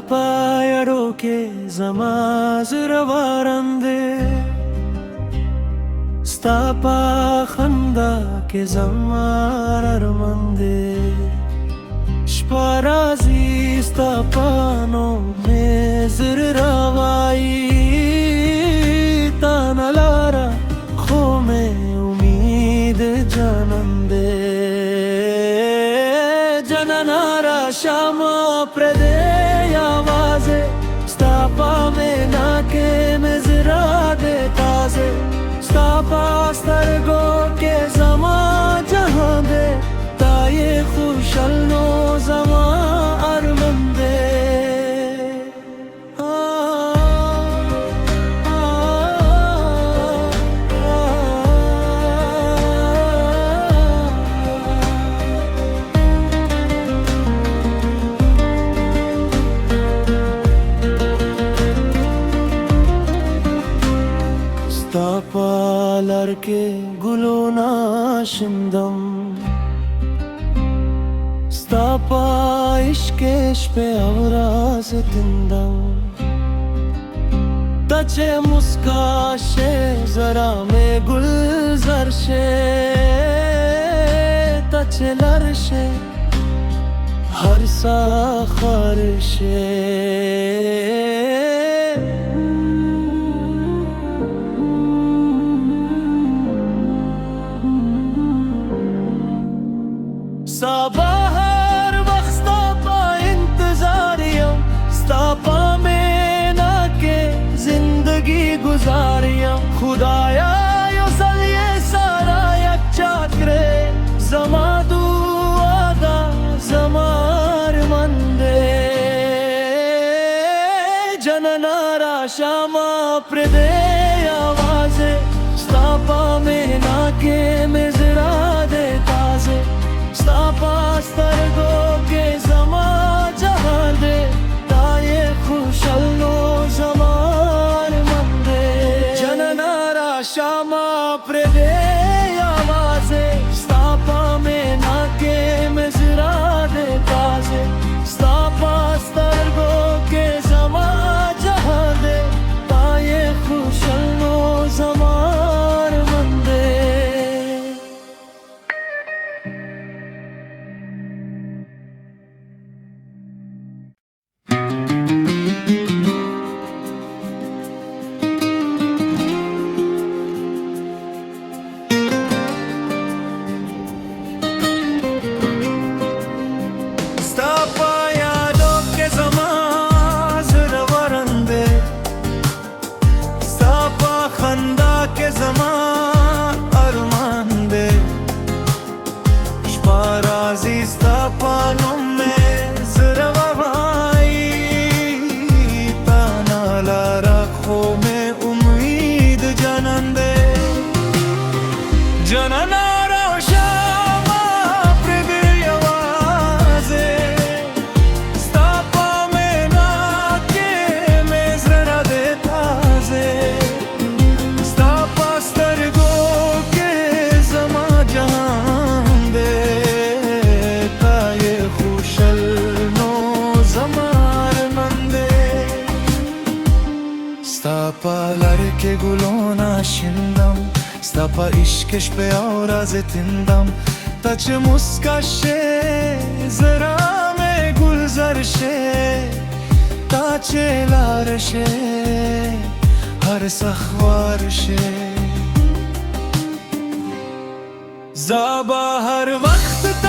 payaro ke zamazurvarande stapa khanda ke zamararmande shparazi stapano mezravai tanalara khome umid janande jananara shama prede awaze stapa mena ke mezra de taze stapa stargo ke zama jahan de taye khushalno zama armande Stapalar ke gulona shimdam Stapa ishkesh pe avraz tindam Tache muska she zara me gulzar she Tache lar she har sakhar she Sabahar vaqt stapa intezariyam stapa mein aake zindagi guzariyam khudaya yo sal ye sara yakcha kare zama duada zamar mande jananara shama prede awaze stapa mein aake mezra de taze stapa stargo ke zama jahan de taye khushalno zamar mande jananara shama prede awaze stapa mena ke mezra de taze stapa stargo ke zama jahan de taye khushalno zamar mande Stapa yado ke zamazurvarande Stapa khanda ke zama armande shparazi stapa nume zravai tanala rakho me umid janande jananara shama prede awaze stapa mena ke mezra de taze stapa stargo ke zama jahan de taye khushalno zamar mande stapa lar ke gulona shindam stapa ishkesh pe avraz tindam tache muska she zara me gulzar she tache lar she har sakhwar she zaba har vaqt